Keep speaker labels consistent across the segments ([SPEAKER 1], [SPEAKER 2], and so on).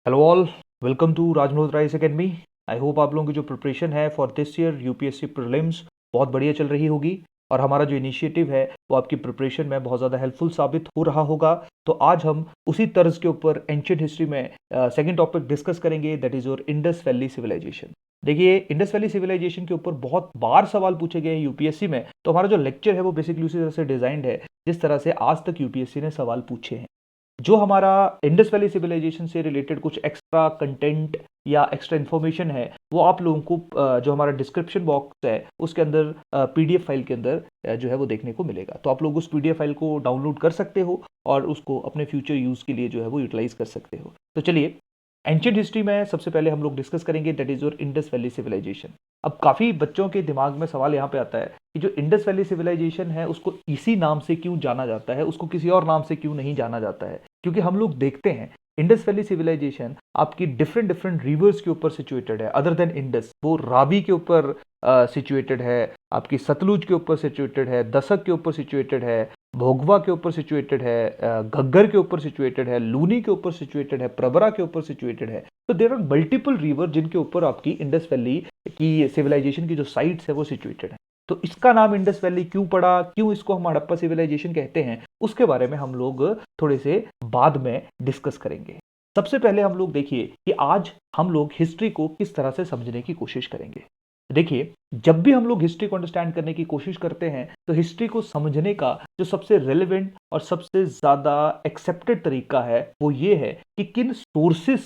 [SPEAKER 1] Hello all, welcome to Raj Malhotra IAS academy. I hope आप लोगों की जो प्रिपरेशन है for this year UPSC prelims बहुत बढ़िया चल रही होगी और हमारा जो इनिशिएटिव है वो आपकी प्रिपरेशन में बहुत ज़्यादा हेल्पफुल साबित हो रहा होगा। तो आज हम उसी तर्ज के ऊपर एंशियंट हिस्ट्री में सेकंड टॉपिक डिस्कस करेंगे, that is your Indus valley civilisation. देखिए, इंडस वैली सिविलाइजेशन के ऊपर बहुत बार सवाल पूछे गए हैं यूपीएससी में, तो हमारा जो लेक्चर है वो बेसिकली उसी तरह से डिजाइंड है जिस तरह से आज तक यूपीएससी ने सवाल पूछे हैं। जो हमारा इंडस वैली सिविलाइजेशन से रिलेटेड कुछ एक्स्ट्रा कंटेंट या एक्स्ट्रा इन्फॉर्मेशन है वो आप लोगों को जो हमारा डिस्क्रिप्शन बॉक्स है उसके अंदर पीडीएफ फाइल के अंदर जो है वो देखने को मिलेगा। तो आप लोग उस पीडीएफ फाइल को डाउनलोड कर सकते हो और उसको अपने फ्यूचर यूज के लिए जो है वो यूटिलाइज कर सकते हो। तो चलिए, एंशियंट हिस्ट्री में सबसे पहले हम लोग डिस्कस करेंगे that is your Indus valley civilisation. अब काफी बच्चों के दिमाग में सवाल यहाँ पे आता है कि जो इंडस वैली सिविलाइजेशन है उसको इसी नाम से क्यों जाना जाता है, उसको किसी और नाम से क्यों नहीं जाना जाता है। क्योंकि हम लोग देखते हैं इंडस वैली सिविलाइजेशन आपकी डिफरेंट डिफरेंट रिवर्स के ऊपर सिचुएटेड है। अदर देन इंडस, वो रावी के ऊपर सिचुएटेड है, आपकी सतलुज के ऊपर सिचुएटेड है, दसक के ऊपर सिचुएटेड है, भोगवा के ऊपर सिचुएटेड है, घग्गर के ऊपर सिचुएटेड है, लूनी के ऊपर सिचुएटेड है, प्रवरा के ऊपर सिचुएटेड है। तो देर आर मल्टीपल रिवर जिनके ऊपर आपकी इंडस वैली की सिविलाइजेशन की जो साइट्स है वो सिचुएटेड है। तो इसका नाम इंडस वैली क्यों पड़ा, क्यों इसको हम हड़प्पा सिविलाइजेशन कहते हैं, उसके बारे में हम लोग थोड़े से बाद में डिस्कस करेंगे। सबसे पहले हम लोग देखिए कि आज हम लोग हिस्ट्री को किस तरह से समझने की कोशिश करेंगे। देखिए, जब भी हम लोग हिस्ट्री को अंडरस्टैंड करने की कोशिश करते हैं तो हिस्ट्री को समझने का जो सबसे रेलेवेंट और सबसे ज्यादा एक्सेप्टेड तरीका है वो ये है कि किन सोर्सेज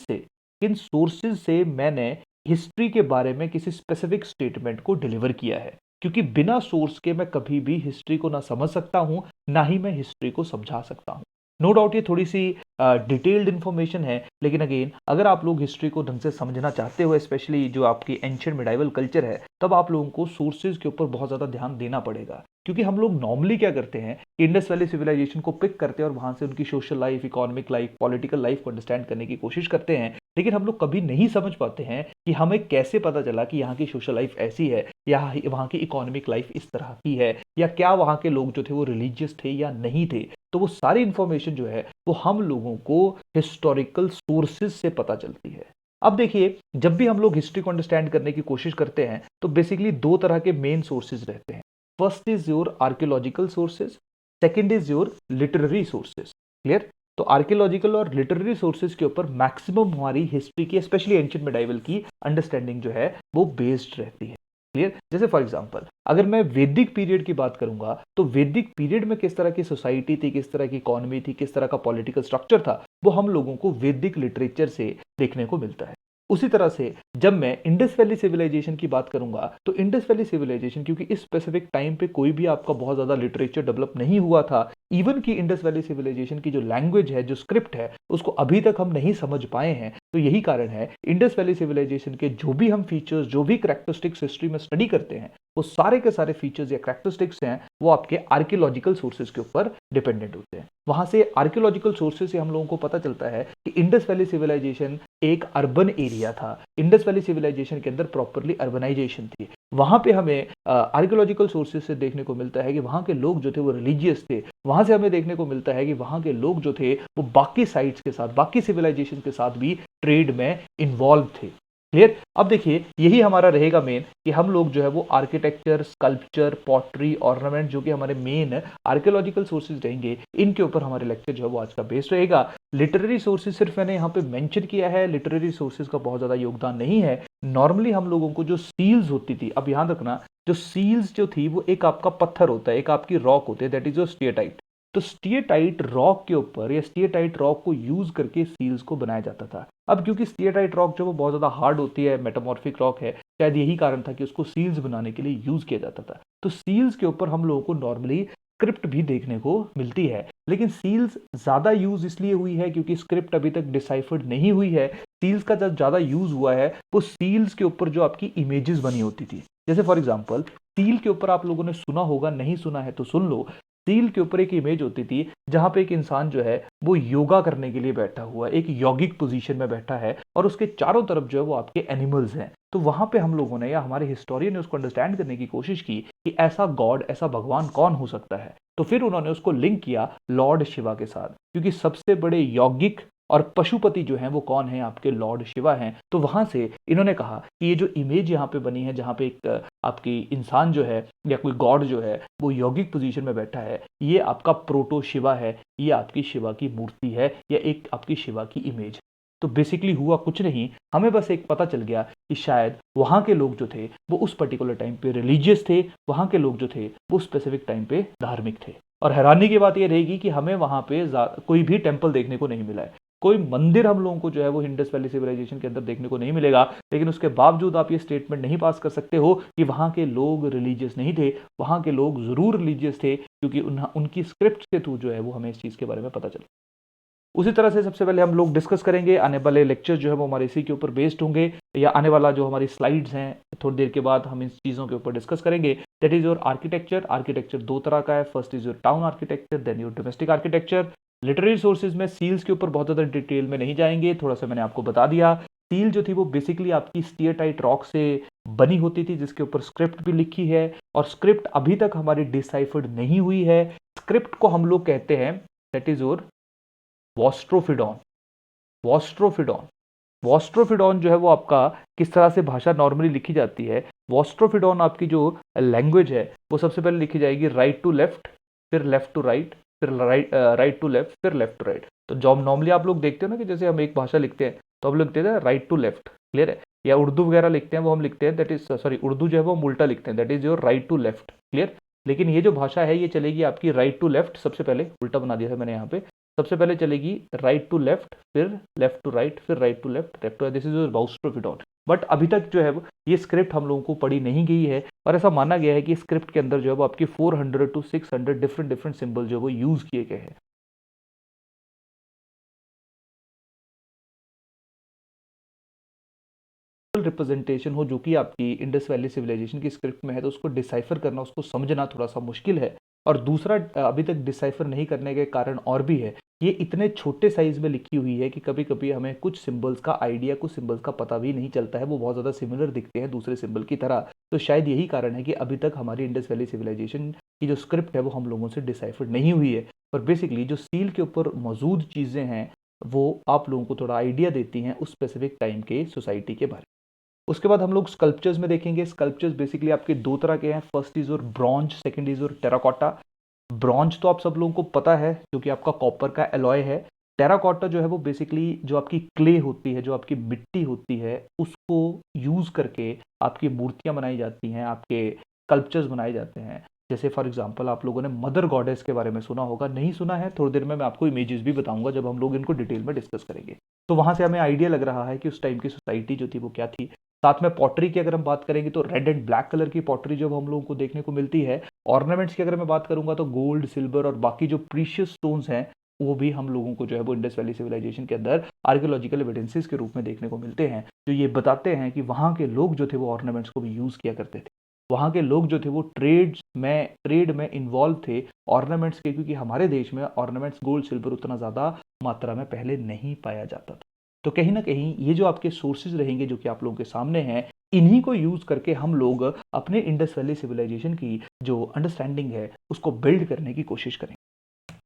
[SPEAKER 1] से मैंने हिस्ट्री के बारे में किसी स्पेसिफिक स्टेटमेंट को डिलीवर किया है। क्योंकि बिना सोर्स के मैं कभी भी हिस्ट्री को ना समझ सकता हूं, ना ही मैं हिस्ट्री को समझा सकता हूं। नो डाउट ये थोड़ी सी डिटेल्ड इन्फॉर्मेशन है, लेकिन अगेन अगर आप लोग हिस्ट्री को ढंग से समझना चाहते हो, स्पेशली जो आपकी एंशियंट मिडाइवल कल्चर है, तब आप लोगों को सोर्सेज के ऊपर बहुत ज़्यादा ध्यान देना पड़ेगा। क्योंकि हम लोग नॉर्मली क्या करते हैं, इंडस वैली सिविलाइजेशन को पिक करते हैं और वहां से उनकी social life, economic life, political life को अंडरस्टैंड करने की कोशिश करते हैं। लेकिन हम लोग कभी नहीं समझ पाते हैं कि हमें कैसे पता चला कि यहाँ की सोशल लाइफ ऐसी है या वहाँ की इकोनॉमिक लाइफ इस तरह की है, या क्या वहाँ के लोग जो थे वो रिलीजियस थे या नहीं थे। तो वो सारी इंफॉर्मेशन जो है वो हम लोगों को हिस्टोरिकल सोर्सेज से पता चलती है। अब देखिए, जब भी हम लोग हिस्ट्री को अंडरस्टैंड करने की कोशिश करते हैं तो बेसिकली दो तरह के मेन सोर्सेज रहते हैं। First is your archaeological sources, second is your literary sources. Clear? तो आर्कियोलॉजिकल और लिटरेरी सोर्सेज के ऊपर मैक्सिमम हमारी हिस्ट्री की, स्पेशली एंशियंट मिडाइवल की अंडरस्टैंडिंग जो है वो बेस्ड रहती है। क्लियर? जैसे फॉर एग्जांपल अगर मैं वैदिक पीरियड की बात करूंगा तो वैदिक पीरियड में किस तरह की सोसाइटी थी, किस तरह की इकोनॉमी थी, किस तरह का पॉलिटिकल स्ट्रक्चर था, वो हम लोगों को वैदिक लिटरेचर से देखने को मिलता है। उसी तरह से जब मैं इंडस वैली सिविलाइजेशन की बात करूंगा तो इंडस वैली सिविलाइजेशन, क्योंकि इस स्पेसिफिक टाइम पे कोई भी आपका बहुत ज्यादा लिटरेचर डेवलप नहीं हुआ था, इवन की इंडस वैली सिविलाइजेशन की जो लैंग्वेज है, जो स्क्रिप्ट है, उसको अभी तक हम नहीं समझ पाए हैं। तो यही कारण है इंडस वैली सिविलाइजेशन के जो भी हम फीचर्स, जो भी करेक्टरिस्टिक्स हिस्ट्री में स्टडी करते हैं, वो सारे के सारे फीचर्स या करेक्टरिस्टिक्स हैं वो आपके आर्कियोलॉजिकल सोर्सेज के ऊपर डिपेंडेंट होते हैं। वहां से आर्कियोलॉजिकल सोर्सेज से हम लोगों को पता चलता है कि इंडस वैली सिविलाइजेशन एक अर्बन एरिया था। इंडस वैली सिविलाइजेशन के अंदर प्रॉपरली अर्बनाइजेशन थी। वहां पे हमें आर्कियोलॉजिकल सोर्सेज से देखने को मिलता है कि वहां के लोग जो थे वो रिलीजियस थे। वहां से हमें देखने को मिलता है कि वहां के लोग जो थे वो बाकी साइट्स के साथ, बाकी सिविलाइजेशन के साथ भी ट्रेड में इन्वॉल्व थे। क्लियर? अब देखिए, यही हमारा रहेगा मेन कि हम लोग जो है वो आर्किटेक्चर, स्कल्पचर, पॉटरी, ऑर्नामेंट, जो कि हमारे मेन आर्कियोलॉजिकल सोर्सेज रहेंगे, इनके ऊपर हमारे लेक्चर जो है वो आज का बेस रहेगा। लिटरेरी सोर्सेज सिर्फ मैंने यहाँ पे मेंशन किया है, लिटरेरी सोर्सेज का बहुत ज्यादा योगदान नहीं है। नॉर्मली हम लोगों को जो सील्स होती थी, अब ध्यान रखना, जो सील्स जो थी वो एक आपका पत्थर होता है, एक आपकी रॉक होती है, दैट इज योर स्टियटाइट। तो स्टियटाइट रॉक के ऊपर या स्टियटाइट रॉक को यूज करके सील्स को बनाया जाता था। अब क्योंकि स्टियटाइट रॉक जो वो बहुत ज्यादा हार्ड होती है, मेटामॉर्फिक रॉक है, शायद यही कारण था कि उसको सील्स बनाने के लिए यूज किया जाता था। तो सील्स के ऊपर हम लोगों को नॉर्मली स्क्रिप्ट भी देखने को मिलती है, लेकिन सील्स ज्यादा यूज इसलिए हुई है क्योंकि स्क्रिप्ट अभी तक डिसाइफर्ड नहीं हुई है। सील्स का जब ज्यादा यूज हुआ है वो सील्स के ऊपर जो आपकी इमेजेस बनी होती थी। जैसे फॉर एग्जाम्पल सील के ऊपर आप लोगों ने सुना होगा, नहीं सुना है तो सुन लो। सील के ऊपर एक इमेज होती थी जहां पे एक इंसान जो है वो योगा करने के लिए बैठा हुआ है, एक यौगिक पोजीशन में बैठा है और उसके चारों तरफ जो है वो आपके एनिमल्स हैं। तो वहां पे हम लोगों ने या हमारे हिस्टोरियन ने उसको अंडरस्टैंड करने की कोशिश की कि ऐसा गॉड, ऐसा भगवान कौन हो सकता है। तो फिर उन्होंने उसको लिंक किया लॉर्ड शिवा के साथ, क्योंकि सबसे बड़े यौगिक और पशुपति जो हैं वो कौन है, आपके लॉर्ड शिवा हैं। तो वहां से इन्होंने कहा कि ये जो इमेज यहाँ पे बनी है, जहाँ पे एक आपकी इंसान जो है या कोई गॉड जो है वो यौगिक पोजीशन में बैठा है, ये आपका प्रोटो शिवा है, ये आपकी शिवा की मूर्ति है या एक आपकी शिवा की इमेज है। तो बेसिकली हुआ कुछ नहीं, हमें बस एक पता चल गया कि शायद वहाँ के लोग जो थे वो उस पर्टिकुलर टाइम पे रिलीजियस थे, वहाँ के लोग जो थे वो स्पेसिफिक टाइम पे धार्मिक थे। और हैरानी की बात ये रहेगी कि हमें वहाँ पे कोई भी टेम्पल देखने को नहीं मिला है, कोई मंदिर हम लोगों को जो है वो इंडस वैली सिविलाइजेशन के अंदर देखने को नहीं मिलेगा। लेकिन उसके बावजूद आप ये स्टेटमेंट नहीं पास कर सकते हो कि वहाँ के लोग रिलीजियस नहीं थे। वहाँ के लोग जरूर रिलीजियस थे, क्योंकि उनकी स्क्रिप्ट के थ्रू जो है वो हमें इस चीज़ के बारे में पता चला। उसी तरह से सबसे पहले हम लोग डिस्कस करेंगे, आने वाले लेक्चर जो है वो हमारे इसी के ऊपर बेस्ड होंगे, या आने वाला जो हमारी स्लाइड्स हैं थोड़ी देर के बाद हम इन चीज़ों के ऊपर डिस्कस करेंगे। That is your architecture. Architecture दो तरह का है, first is your town architecture, then your domestic architecture. Literary sources में सील्स के ऊपर बहुत ज़्यादा डिटेल में नहीं जाएंगे, थोड़ा सा मैंने आपको बता दिया। सील जो थी वो बेसिकली आपकी स्टीयरटाइट रॉक से बनी होती थी, जिसके ऊपर स्क्रिप्ट भी लिखी है, और स्क्रिप्ट अभी तक हमारी डिसाइफर्ड नहीं हुई है। स्क्रिप्ट को हम लोग कहते हैं दैट इज योर वॉस्ट्रोफिडॉन। वॉस्ट्रोफिडॉन वॉस्ट्रोफिडॉन जो है वो आपका किस तरह से भाषा नॉर्मली लिखी जाती है। वॉस्ट्रोफिडॉन आपकी जो लैंग्वेज है वो सबसे पहले लिखी जाएगी राइट टू लेफ्ट, फिर लेफ्ट टू राइट, फिर राइट टू लेफ्ट, फिर लेफ्ट टू राइट। तो जब नॉर्मली आप लोग देखते हो ना कि जैसे हम एक भाषा लिखते हैं तो हम लिखते हैं राइट टू लेफ्ट, क्लियर है, या उर्दू वगैरह लिखते हैं वो हम लिखते हैं दैट इज सॉरी उर्दू जो है वो हम उल्टा लिखते हैं, that is your right to left, clear. लेकिन ये जो भाषा है ये चलेगी आपकी राइट टू लेफ्ट, सबसे पहले उल्टा बना दिया था मैंने यहाँ पे, सबसे पहले चलेगी राइट टू लेफ्ट, फिर लेफ्ट टू राइट, फिर right to left, left to, this is boustrophedon. But अभी तक जो है ये स्क्रिप्ट हम लोगों को पढ़ी नहीं गई है, और ऐसा माना गया है कि स्क्रिप्ट के अंदर जो है वो आपकी 400 to 600 डिफरेंट डिफरेंट सिंबल जो है वो यूज किए गए हैं। रिप्रेजेंटेशन हो जो कि आपकी इंडस वैली सिविलाइजेशन की स्क्रिप्ट में है, तो उसको डिसाइफर करना, उसको समझना थोड़ा सा मुश्किल है। और दूसरा अभी तक डिसाइफर नहीं करने के कारण और भी है, ये इतने छोटे साइज में लिखी हुई है कि कभी कभी हमें कुछ सिंबल्स का आइडिया, कुछ सिंबल्स का पता भी नहीं चलता है, वो बहुत ज़्यादा सिमिलर दिखते हैं दूसरे सिंबल की तरह। तो शायद यही कारण है कि अभी तक हमारी इंडस वैली सिविलाइजेशन की जो स्क्रिप्ट है वो हम लोगों से डिसाइफर नहीं हुई है। और बेसिकली जो सील के ऊपर मौजूद चीज़ें हैं वो आप लोगों को थोड़ा आइडिया देती हैं उस स्पेसिफिक टाइम के सोसाइटी के बारे में। उसके बाद हम लोग स्कल्पचर्स में देखेंगे। स्कल्पचर्स बेसिकली आपके दो तरह के हैं, फर्स्ट इज और ब्रॉन्ज, सेकंड इज और टेराकोटा। ब्रॉन्ज तो आप सब लोगों को पता है जो कि आपका कॉपर का एलॉय है। टेराकोटा जो है वो बेसिकली जो आपकी क्ले होती है, जो आपकी मिट्टी होती है, उसको यूज करके आपकी मूर्तियां बनाई जाती हैं, आपके स्कल्पचर्स बनाए जाते हैं। जैसे फॉर एग्जांपल आप लोगों ने मदर गॉडेस के बारे में सुना होगा, नहीं सुना है थोड़ी देर में मैं आपको इमेजेस भी बताऊंगा जब हम लोग इनको डिटेल में डिस्कस करेंगे। तो वहां से हमें आइडिया लग रहा है कि उस टाइम की सोसाइटी जो थी वो क्या थी। साथ में पॉटरी की अगर हम बात करेंगे तो रेड एंड ब्लैक कलर की पॉटरी जो हम लोगों को देखने को मिलती है। ऑर्नामेंट्स की अगर मैं बात करूंगा तो गोल्ड, सिल्वर और बाकी जो प्रीशियस स्टोन्स हैं वो भी हम लोगों को जो है वो इंडस वैली सिविलाइजेशन के अंदर आर्कियोलॉजिकल एविडेंसेस के रूप में देखने को मिलते हैं, जो ये बताते हैं कि वहाँ के लोग जो थे वो ऑर्नामेंट्स को भी यूज किया करते थे। वहाँ के लोग जो थे वो ट्रेड में इन्वॉल्व थे ऑर्नामेंट्स के, क्योंकि हमारे देश में ऑर्नामेंट्स, गोल्ड, सिल्वर उतना ज़्यादा मात्रा में पहले नहीं पाया जाता था। तो कहीं ना कहीं ये जो आपके सोर्सेज रहेंगे जो कि आप लोगों के सामने हैं, इन्हीं को यूज करके हम लोग अपने इंडस वैली सिविलाइजेशन की जो अंडरस्टैंडिंग है उसको बिल्ड करने की कोशिश करें।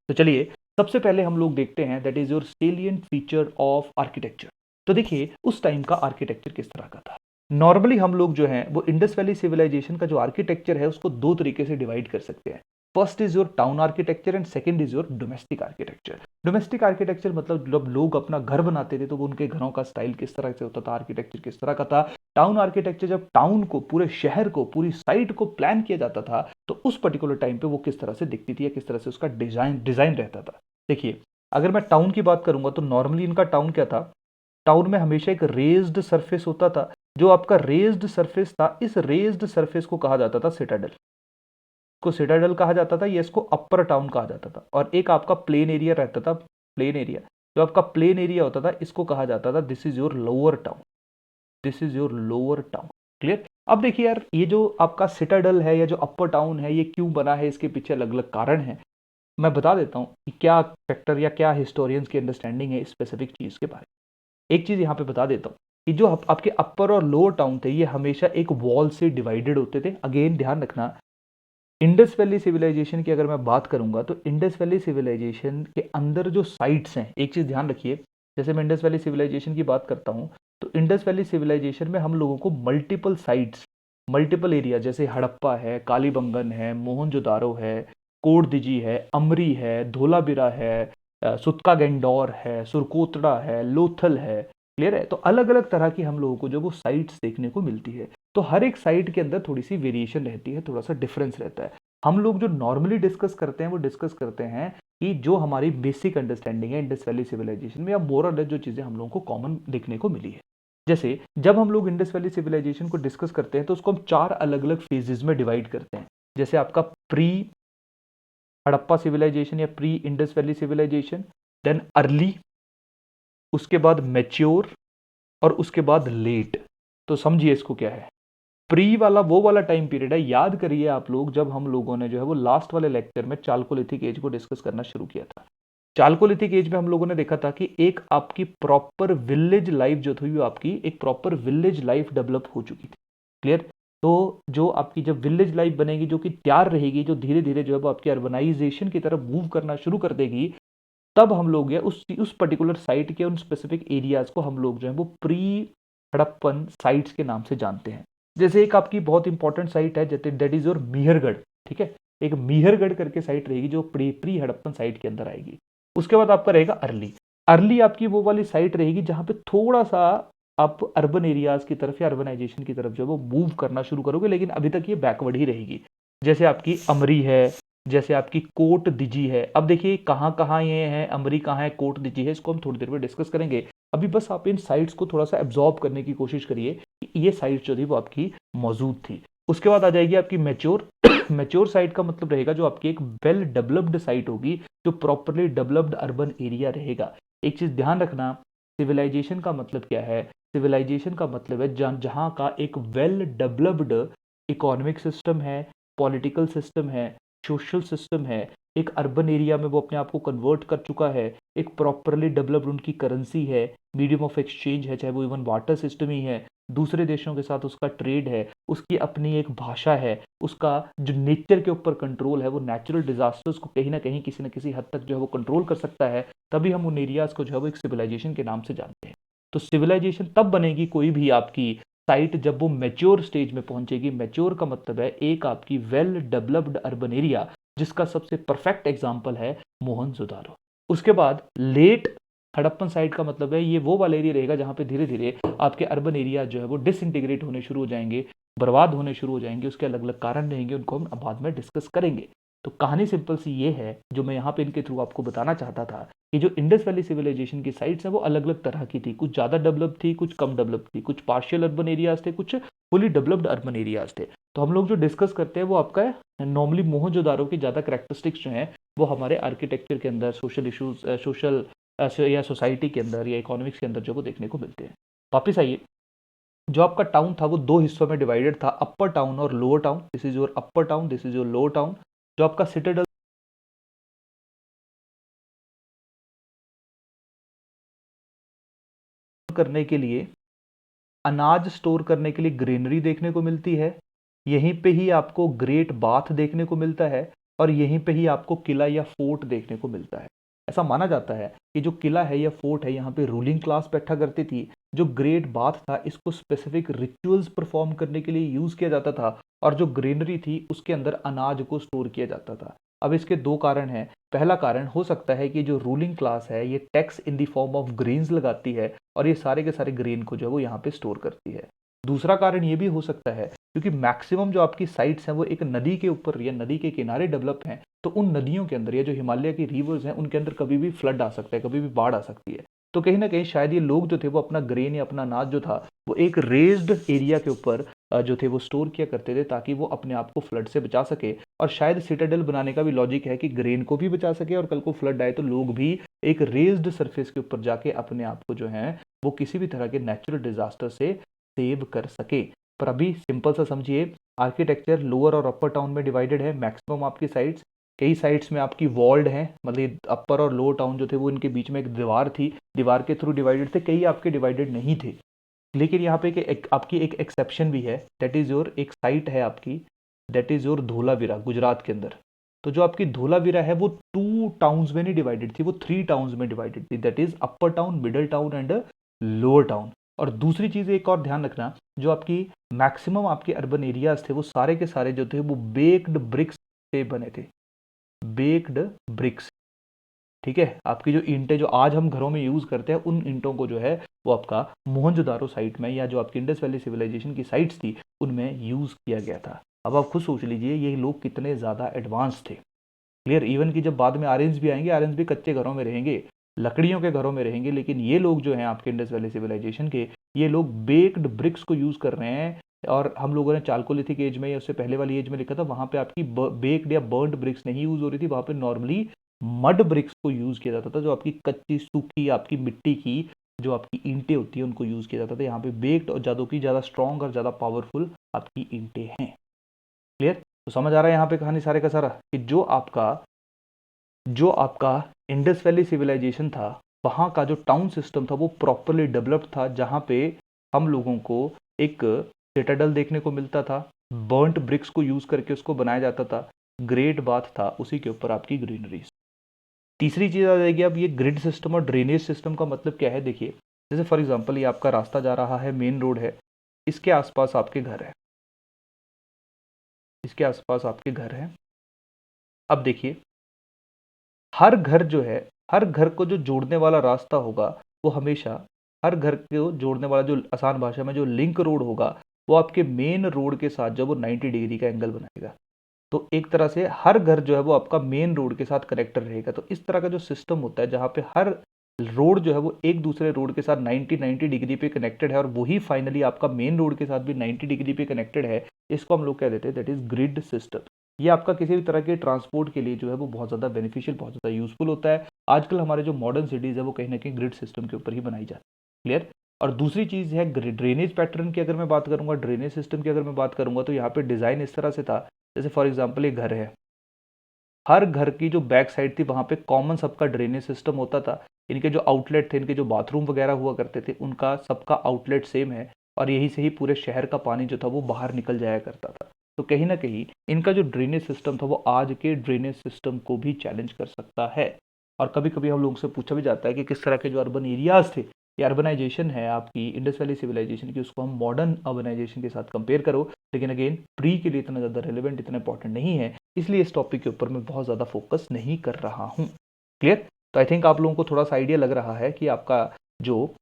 [SPEAKER 1] तो चलिए सबसे पहले हम लोग देखते हैं that is your salient feature of architecture. तो देखिए उस टाइम का आर्किटेक्चर किस तरह का था। नॉर्मली हम लोग जो है वो इंडस वैली सिविलाइजेशन का जो आर्किटेक्चर है उसको दो तरीके से डिवाइड कर सकते हैं। First is your town architecture and second is your domestic architecture. Domestic architecture मतलब जब लोग अपना घर बनाते थे तो वो उनके घरों का स्टाइल किस तरह से होता था, आर्किटेक्चर किस तरह का था। टाउन आर्किटेक्चर जब टाउन को, पूरे शहर को, पूरी साइट को प्लान किया जाता था तो उस पर्टिकुलर टाइम पे वो किस तरह से दिखती थी या किस तरह से उसका डिजाइन रहता था। देखिए अगर मैं टाउन की बात करूंगा तो नॉर्मली इनका टाउन क्या था, टाउन में हमेशा एक रेज्ड सरफेस होता था। जो आपका रेज्ड सरफेस था, इस रेज्ड सरफेस को कहा जाता था सिटाडेल, को सिटाडेल कहा जाता था, या इसको अपर टाउन कहा जाता था। और एक आपका प्लेन एरिया रहता था, प्लेन एरिया, जो आपका प्लेन एरिया होता था इसको कहा जाता था this is your lower town, this is your lower town, clear. अब देखिए यार ये जो आपका सिटाडेल है या जो अपर टाउन है ये क्यों बना है, इसके पीछे अलग अलग कारण है। मैं बता देता हूँ कि क्या फैक्टर या क्या हिस्टोरियंस की अंडरस्टैंडिंग है इस स्पेसिफिक चीज के बारे में। एक चीज यहाँ पे बता देता हूँ कि जो आपके अपर और लोअर टाउन थे ये हमेशा एक वॉल से डिवाइडेड होते थे। अगेन ध्यान रखना, इंडस वैली सिविलाइजेशन की अगर मैं बात करूंगा तो इंडस वैली सिविलाइजेशन के अंदर जो साइट्स हैं, एक चीज ध्यान रखिए, जैसे मैं इंडस वैली सिविलाइजेशन की बात करता हूँ, तो इंडस वैली सिविलाइजेशन में हम लोगों को मल्टीपल साइट्स, मल्टीपल एरिया जैसे हड़प्पा है, कालीबंगन है, मोहनजोदारो है, कोटदिजी है, अमरी है, धोलावीरा है, सुत्का गेंडोर है, सुरकोतड़ा है, लोथल है। क्लियर है? तो अलग अलग तरह की हम लोगों को जो वो साइट्स देखने को मिलती है। तो हर एक साइट के अंदर थोड़ी सी वेरिएशन रहती है, थोड़ा सा डिफरेंस रहता है। हम लोग जो नॉर्मली डिस्कस करते हैं वो डिस्कस करते हैं कि जो हमारी बेसिक अंडरस्टैंडिंग है इंडस वैली सिविलाइजेशन में, या मोर और लेस जो चीजें हम लोगों को कॉमन देखने को मिली है। जैसे जब हम लोग इंडस वैली सिविलाइजेशन को डिस्कस करते हैं तो उसको हम 4 अलग अलग फेजेस में डिवाइड करते हैं। जैसे आपका प्री हड़प्पा सिविलाइजेशन या pre Indus valley civilisation, then early, उसके बाद मैच्योर, और उसके बाद लेट। तो समझिए इसको क्या है। प्री वाला वो वाला टाइम पीरियड है, याद करिए आप लोग, जब हम लोगों ने जो है वो लास्ट वाले लेक्चर में चालकोलिथिक एज को डिस्कस करना शुरू किया था। चालकोलिथिक एज में हम लोगों ने देखा था कि एक आपकी प्रॉपर विलेज लाइफ जो थी, वो आपकी एक प्रॉपर विलेज लाइफ डेवलप हो चुकी थी। क्लियर? तो जो आपकी जब विलेज लाइफ बनेगी, जो कि तैयार रहेगी, जो धीरे धीरे जो है वो आपकी अर्बनाइजेशन की तरफ मूव करना शुरू कर देगी, तब हम लोग उस पर्टिकुलर साइट के उन स्पेसिफिक एरियाज को हम लोग जो है वो प्री हड़प्पन साइट्स के नाम से जानते हैं। जैसे एक आपकी बहुत इंपॉर्टेंट साइट है, जैसे दैट इज योर मीहरगढ़। ठीक है? एक मीहरगढ़ करके साइट रहेगी जो प्री प्री हड़प्पन साइट के अंदर आएगी। उसके बाद आपका रहेगा अर्ली। अर्ली आपकी वो वाली साइट रहेगी जहां पे थोड़ा सा आप अर्बन एरियाज की तरफ या अर्बनाइजेशन की तरफ जो है वो मूव करना शुरू करोगे, लेकिन अभी तक ये बैकवर्ड ही रहेगी। जैसे आपकी अमरी है, जैसे आपकी कोट दिजी है। अब देखिए कहाँ कहाँ ये है, अमरी कहाँ है, कोट दिजी है, इसको हम थोड़ी देर में डिस्कस करेंगे। अभी बस आप इन साइट्स को थोड़ा सा एब्जॉर्ब करने की कोशिश करिए कि ये साइट जो थी वो आपकी मौजूद थी। उसके बाद आ जाएगी आपकी मैच्योर। मैच्योर साइट का मतलब रहेगा जो आपकी एक वेल डेवलप्ड साइट होगी, जो प्रॉपरली डेवलप्ड अर्बन एरिया रहेगा। एक चीज ध्यान रखना, सिविलाइजेशन का मतलब क्या है? सिविलाइजेशन का मतलब है जहां का एक वेल डेवलप्ड इकोनॉमिक सिस्टम है, पॉलिटिकल सिस्टम है, सोशल सिस्टम है। एक अर्बन एरिया में वो अपने आप को कन्वर्ट कर चुका है, एक प्रॉपरली डेवलप्ड उनकी करेंसी है, मीडियम ऑफ एक्सचेंज है, चाहे वो इवन वाटर सिस्टम ही है, दूसरे देशों के साथ उसका ट्रेड है, उसकी अपनी एक भाषा है, उसका जो नेचर के ऊपर कंट्रोल है, वो नेचुरल डिजास्टर्स को कहीं ना कहीं किसी न किसी हद तक जो है वो कंट्रोल कर सकता है। तभी हम उन एरियाज को जो है वो एक सिविलाइजेशन के नाम से जानते हैं। तो सिविलाइजेशन तब बनेगी कोई भी आपकी साइट जब वो मैच्योर स्टेज में पहुंचेगी। मैच्योर का मतलब है एक आपकी वेल डेवलप्ड अर्बन एरिया, जिसका सबसे परफेक्ट एग्जांपल है मोहनजोदारो। उसके बाद लेट हड़प्पन साइट का मतलब है ये वो वाला एरिया रहेगा जहां पे धीरे धीरे आपके अर्बन एरिया जो है वो डिसइंटीग्रेट होने शुरू हो जाएंगे, बर्बाद होने शुरू हो जाएंगे। उसके अलग अलग कारण रहेंगे, उनको हम बाद में डिस्कस करेंगे। तो कहानी सिंपल सी ये है, जो मैं यहाँ पे इनके थ्रू आपको बताना चाहता था, कि जो इंडस वैली सिविलाइजेशन की साइट्स है वो अलग अलग तरह की थी। कुछ ज़्यादा डेवलप थी, कुछ कम डेवलप थी, कुछ पार्शियल अर्बन एरियाज थे, कुछ फुली डेवलप्ड अर्बन एरियाज थे। तो हम लोग जो डिस्कस करते हैं वो आपका नॉर्मली मोहनजोदारो की ज़्यादा करेक्टरिस्टिक्स जो हैं वो हमारे आर्किटेक्चर के अंदर, सोशल इशूज, सोशल या सोसाइटी के अंदर या इकोनॉमिक्स के अंदर जो वो देखने को मिलते हैं। वापिस आइए, जो आपका टाउन था वो दो हिस्सों में डिवाइडेड था, अपर टाउन और lower town. This is your upper town, this is your lower town. जो आपका सिटाडेल करने के लिए, अनाज स्टोर करने के लिए ग्रेनरी देखने को मिलती है। यहीं पे ही आपको ग्रेट बाथ देखने को मिलता है, और यहीं पे ही आपको किला या फोर्ट देखने को मिलता है। ऐसा माना जाता है कि जो किला है या फोर्ट है, यहाँ पे रूलिंग क्लास बैठा करती थी। जो ग्रेट बाथ था, इसको स्पेसिफिक रिचुअल्स परफॉर्म करने के लिए यूज किया जाता था, और जो ग्रेनरी थी उसके अंदर अनाज को स्टोर किया जाता था। अब इसके दो कारण हैं। पहला कारण हो सकता है कि जो रूलिंग क्लास है ये tax in the form of grains लगाती है, और ये सारे के सारे ग्रेन को जो है वो यहाँ पे स्टोर करती है। दूसरा कारण ये भी हो सकता है क्योंकि मैक्सिमम जो आपकी साइट्स हैं वो एक नदी के ऊपर या नदी के किनारे डेवलप हैं, तो उन नदियों के अंदर या जो हिमालय की रिवर्स हैं उनके अंदर कभी भी फ्लड आ सकता है, कभी भी बाढ़ आ सकती है। तो कहीं ना कहीं शायद ये लोग जो थे वो अपना ग्रेन या अपना अनाज जो था वो एक रेज्ड एरिया के ऊपर जो थे वो स्टोर किया करते थे, ताकि वो अपने आप को फ्लड से बचा सके। और शायद सिटाडेल बनाने का भी लॉजिक है कि ग्रेन को भी बचा सके, और कल को फ्लड आए तो लोग भी एक रेज्ड सरफेस के ऊपर जाके अपने आप को जो है वो किसी भी तरह के नेचुरल डिजास्टर से सेव कर सके। पर अभी सिंपल सा समझिए, आर्किटेक्चर लोअर और अपर टाउन में डिवाइडेड है। मैक्सिमम आपकी साइट्स, कई साइट्स में आपकी वॉल्ड हैं, मतलब अपर और लोअर टाउन जो थे वो इनके बीच में एक दीवार थी, दीवार के थ्रू डिवाइडेड थे। कई आपके डिवाइडेड नहीं थे, लेकिन यहाँ पे आपकी एक एक्सेप्शन भी है। दैट इज योर एक साइट है आपकी, that is your Dholavira, Gujarat के अंदर। तो जो आपकी धोलावीरा है वो 2 टाउन्स में नहीं डिवाइडेड थी, वो 3 टाउन्स में डिवाइडेड थी, that is upper town, middle town and lower town. और दूसरी चीज एक और ध्यान रखना, जो आपकी मैक्सिमम आपके अर्बन एरियाज थे वो सारे के सारे जो थे वो बेक्ड ब्रिक्स से बने थे, बेक्ड ब्रिक्स। ठीक है, आपकी जो ईंटें जो आज हम घरों में यूज करते हैं उन ईंटों को जो है वो आपका मोहनजोदारो साइट में या जो आपकी इंडस वैली सिविलाइजेशन की साइट्स थी उनमें यूज किया गया था। अब आप खुद सोच लीजिए ये लोग कितने ज्यादा एडवांस थे। क्लियर, इवन की जब बाद में आर्यंस भी आएंगे, आर्यंस भी कच्चे घरों में रहेंगे, लकड़ियों के घरों में रहेंगे, लेकिन ये लोग जो हैं आपके इंडस वैली सिविलाइजेशन के, ये लोग बेक्ड ब्रिक्स को यूज कर रहे हैं। और हम लोगों ने चालकोलिथिक एज में या उससे पहले वाली एज में लिखा था, वहां पे आपकी बेक्ड या बर्न्ड ब्रिक्स नहीं यूज हो रही थी, वहां पे नॉर्मली मड ब्रिक्स को यूज किया जाता था, जो आपकी कच्ची सूखी आपकी मिट्टी की जो आपकी ईंटें होती है उनको यूज किया जाता था। यहाँ पे बेक्ड और ज्यादा स्ट्रॉन्ग और ज्यादा पावरफुल आपकी ईंटें हैं। क्लियर, तो समझ आ रहा है यहाँ पे कहानी सारे का सारा कि जो आपका इंडस वैली सिविलाइजेशन था वहाँ का जो टाउन सिस्टम था वो प्रॉपरली डेवलप्ड था, जहाँ पे हम लोगों को एक सिटाडल देखने को मिलता था, बर्न्ट ब्रिक्स को यूज करके उसको बनाया जाता था, ग्रेट बाथ था, उसी के ऊपर आपकी ग्रीनरीज। तीसरी चीज आ जाएगी, अब ये ग्रिड सिस्टम और ड्रेनेज सिस्टम का मतलब क्या है। देखिए, जैसे फॉर एग्जांपल ये आपका रास्ता जा रहा है, मेन रोड है, इसके आसपास आपके घर है, इसके आसपास आपके घर है। अब देखिए, हर घर जो है, हर घर को जो जोड़ने वाला रास्ता होगा वो हमेशा, हर घर को जोड़ने वाला जो आसान भाषा में जो लिंक रोड होगा वो आपके मेन रोड के साथ जो वो 90 डिग्री का एंगल बनाएगा। तो एक तरह से हर घर जो है वो आपका मेन रोड के साथ कनेक्टेड रहेगा। तो इस तरह का जो सिस्टम होता है जहाँ पे हर रोड जो है वो एक दूसरे रोड के साथ 90 डिग्री पे कनेक्टेड है और वही फाइनली आपका मेन रोड के साथ भी 90 डिग्री पे कनेक्टेड है, इसको हम लोग कह देते हैं दैट इज ग्रिड सिस्टम। ये आपका किसी भी तरह के ट्रांसपोर्ट के लिए जो है वो बहुत ज़्यादा बेनिफिशियल, बहुत ज़्यादा यूजफुल होता है। आजकल हमारे जो मॉडर्न सिटीज़ है वो कहीं ना कहीं ग्रिड सिस्टम के ऊपर ही बनाई जाती है। क्लियर। और दूसरी चीज़ है ड्रेनेज पैटर्न की, अगर मैं बात करूंगा, ड्रेनेज सिस्टम की अगर मैं बात करूंगा, तो यहाँ पे डिज़ाइन इस तरह से था, जैसे फॉर एग्जाम्पल एक घर है, हर घर की जो बैक साइड थी वहां पे कॉमन सबका ड्रेनेज सिस्टम होता था। इनके जो आउटलेट थे, इनके जो बाथरूम वगैरह हुआ करते थे, उनका सबका आउटलेट सेम है और यही से ही पूरे शहर का पानी जो था वो बाहर निकल जाया करता था। तो कहीं ना कहीं इनका जो ड्रेनेज सिस्टम था वो आज के ड्रेनेज सिस्टम को भी चैलेंज कर सकता है। और कभी कभी हम लोगों से पूछा भी जाता है कि किस तरह के जो अर्बन एरियाज थे, ये अर्बनाइजेशन है आपकी इंडस वैली सिविलाइजेशन की, उसको हम मॉडर्न अर्बनाइजेशन के साथ कंपेयर करो। लेकिन अगेन प्री के लिए इतना ज़्यादा रेलिवेंट, इतना इंपॉर्टेंट नहीं है, इसलिए इस टॉपिक के ऊपर मैं बहुत ज़्यादा फोकस नहीं कर रहा हूँ। क्लियर। तो आई थिंक आप लोगों को थोड़ा सा आइडिया लग रहा है कि आपका जो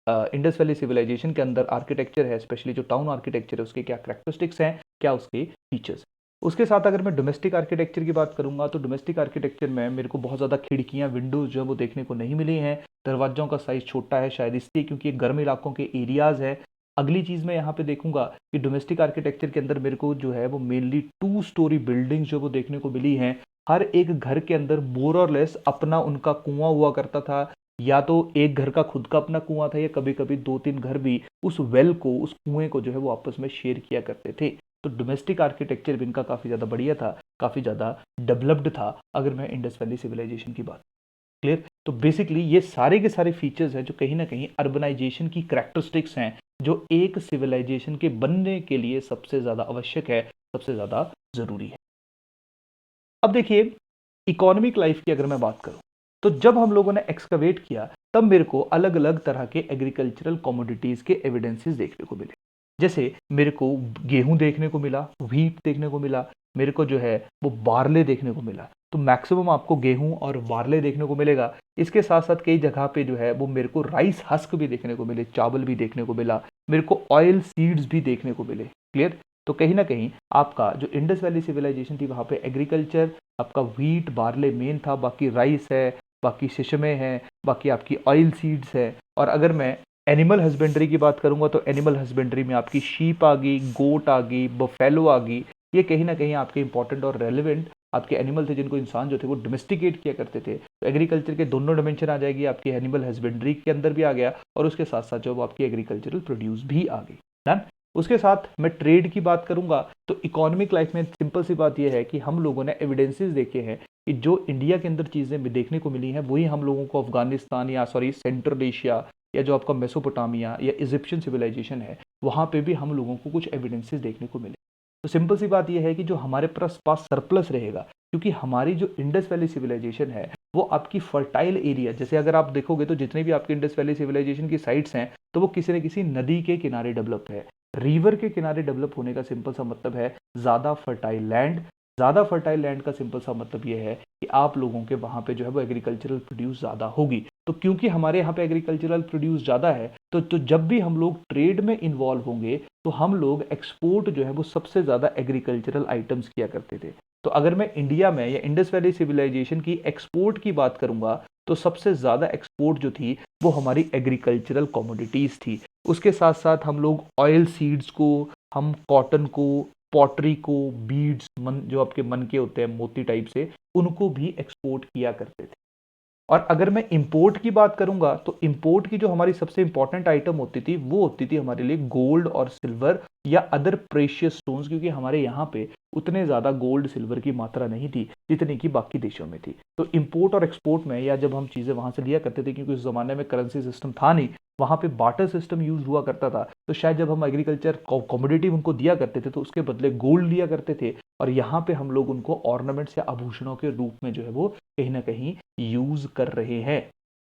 [SPEAKER 1] इंडस वैली सिविलाइजेशन के अंदर आर्किटेक्चर है, स्पेशली जो टाउन आर्किटेक्चर है, उसके क्या कैरेक्टरिस्टिक्स हैं, क्या उसके फीचर्स। उसके साथ अगर मैं डोमेस्टिक आर्किटेक्चर की बात करूंगा, तो डोमेस्टिक आर्किटेक्चर में मेरे को बहुत ज़्यादा खिड़कियां, विंडोज जो है वो देखने को नहीं मिली हैं, दरवाजों का साइज छोटा है, शायद इसलिए क्योंकि ये गर्म इलाकों के एरियाज है। अगली चीज़ मैं यहाँ पे देखूंगा कि डोमेस्टिक आर्किटेक्चर के अंदर मेरे को जो है वो मेनली 2 स्टोरी बिल्डिंग जो वो देखने को मिली हैं। हर एक घर के अंदर मोर और लेस अपना उनका कुआं हुआ करता था, या तो एक घर का खुद का अपना कुआं था, या कभी कभी 2-3 घर भी उस वेल को, उस कुएं को जो है वो आपस में शेयर किया करते थे। तो डोमेस्टिक आर्किटेक्चर भी इनका काफ़ी ज़्यादा बढ़िया था, काफ़ी ज़्यादा डेवलप्ड था, अगर मैं इंडस वैली सिविलाइजेशन की बात। क्लियर। तो बेसिकली ये सारे के सारे फीचर्स हैं जो कहीं ना कहीं अर्बनाइजेशन की कैरेक्टरिस्टिक्स हैं, जो एक सिविलाइजेशन के बनने के लिए सबसे ज़्यादा आवश्यक है, सबसे ज़्यादा ज़रूरी है। अब देखिए, इकोनॉमिक लाइफ की अगर मैं बात करूं, तो जब हम लोगों ने एक्सकवेट किया तब मेरे को अलग अलग तरह के एग्रीकल्चरल कमोडिटीज के एविडेंसेस देखने को मिले। जैसे मेरे को गेहूं देखने को मिला, व्हीट देखने को मिला, मेरे को जो है वो बार्ले देखने को मिला। तो मैक्सिमम आपको गेहूं और बार्ले देखने को मिलेगा। इसके साथ साथ कई जगह पे जो है वो मेरे को राइस हस्क भी देखने को मिले, चावल भी देखने को मिला, मेरे को ऑयल सीड्स भी देखने को मिले। क्लियर। तो कहीं ना कहीं आपका जो इंडस वैली सिविलाइजेशन थी वहाँ पे एग्रीकल्चर, आपका व्हीट बार्ले मेन था, बाकी राइस है, बाकी शिशमे हैं, बाकी आपकी ऑयल सीड्स है। और अगर मैं एनिमल हस्बेंड्री की बात करूंगा तो एनिमल हस्बेंड्री में आपकी शीप आ गई, गोट आ गई, बफेलो आ गई। ये कहीं ना कहीं आपके इंपॉर्टेंट और रेलिवेंट आपके एनिमल थे जिनको इंसान जो थे वो डोमेस्टिकेट किया करते थे। तो एग्रीकल्चर के दोनों डिमेंशन आ जाएगी, आपकी एनिमल हस्बेंड्री के अंदर भी आ गया और उसके साथ साथ जो आपकी एग्रीकल्चरल प्रोड्यूस भी आ गई। डन। उसके साथ मैं ट्रेड की बात करूंगा तो इकोनॉमिक लाइफ में सिंपल सी बात यह है कि हम लोगों ने एविडेंसेस देखे हैं कि जो इंडिया के अंदर चीज़ें देखने को मिली हैं वही हम लोगों को अफगानिस्तान या सेंट्रल एशिया या जो आपका मेसोपोटामिया या इजिप्शियन सिविलाइजेशन है वहाँ पे भी हम लोगों को कुछ एविडेंसेस देखने को मिले। तो सिंपल सी बात यह है कि जो हमारे पास सरप्लस रहेगा, क्योंकि हमारी जो इंडस वैली सिविलाइजेशन है वो आपकी फर्टाइल एरिया, जैसे अगर आप देखोगे तो जितने भी आपके इंडस वैली सिविलाइजेशन की साइट्स हैं तो वो किसी न किसी नदी के किनारे डेवलप है। रिवर के किनारे डेवलप होने का सिंपल सा मतलब है ज़्यादा फर्टाइल लैंड। ज़्यादा फर्टाइल लैंड का सिंपल सा मतलब ये है कि आप लोगों के वहाँ पे जो है वो एग्रीकल्चरल प्रोड्यूस ज़्यादा होगी। तो क्योंकि हमारे यहाँ पे एग्रीकल्चरल प्रोड्यूस ज़्यादा है तो जब भी हम लोग ट्रेड में इन्वॉल्व होंगे तो हम लोग एक्सपोर्ट जो है वो सबसे ज़्यादा एग्रीकल्चरल आइटम्स किया करते थे। तो अगर मैं इंडिया में या इंडस वैली सिविलाइजेशन की एक्सपोर्ट की बात करूंगा तो सबसे ज़्यादा एक्सपोर्ट जो थी वो हमारी एग्रीकल्चरल कमोडिटीज़ थी। उसके साथ साथ हम लोग ऑयल सीड्स को, हम कॉटन को, पॉटरी को, बीड्स मन जो आपके मन के होते हैं मोती टाइप से, उनको भी एक्सपोर्ट किया करते थे। और अगर मैं इंपोर्ट की बात करूंगा तो इंपोर्ट की जो हमारी सबसे इंपॉर्टेंट आइटम होती थी वो होती थी हमारे लिए गोल्ड और सिल्वर या अदर प्रेशियस स्टोन्स, क्योंकि हमारे यहाँ पे उतने ज़्यादा गोल्ड सिल्वर की मात्रा नहीं थी जितनी कि बाकी देशों में थी। तो इंपोर्ट और एक्सपोर्ट में या जब हम चीज़ें वहाँ से लिया करते थे, क्योंकि उस ज़माने में करेंसी सिस्टम था नहीं, वहाँ पे बार्टर सिस्टम यूज हुआ करता था, तो शायद जब हम एग्रीकल्चर कॉमोडिटी उनको दिया करते थे तो उसके बदले गोल्ड लिया करते थे और यहाँ पे हम लोग उनको ऑर्नामेंट्स या आभूषणों के रूप में जो है वो कहीं ना कहीं यूज कर रहे हैं।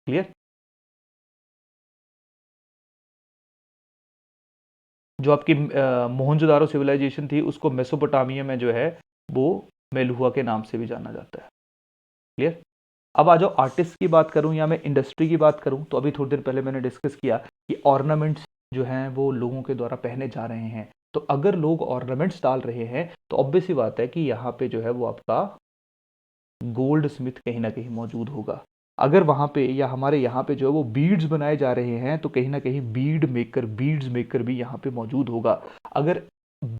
[SPEAKER 1] क्लियर? जो आपकी मोहनजोदारो सिविलाइजेशन थी उसको मेसोपोटामिया में जो है वो मेलुहुआ के नाम से भी जाना जाता है। क्लियर? अब आ जाओ आर्टिस्ट की बात करूं या मैं इंडस्ट्री की बात करूं, तो अभी थोड़ी देर पहले मैंने डिस्कस किया कि ऑर्नामेंट्स जो हैं वो लोगों के द्वारा पहने जा रहे हैं। तो अगर लोग ऑर्नामेंट्स डाल रहे हैं तो ऑब्वियस सी बात है कि यहाँ पे जो है वो आपका गोल्ड स्मिथ कहीं ना कहीं मौजूद होगा। अगर वहाँ पे या हमारे यहाँ पे जो है वो बीड्स बनाए जा रहे हैं तो कहीं ना कहीं बीड्स मेकर भी यहाँ पे मौजूद होगा। अगर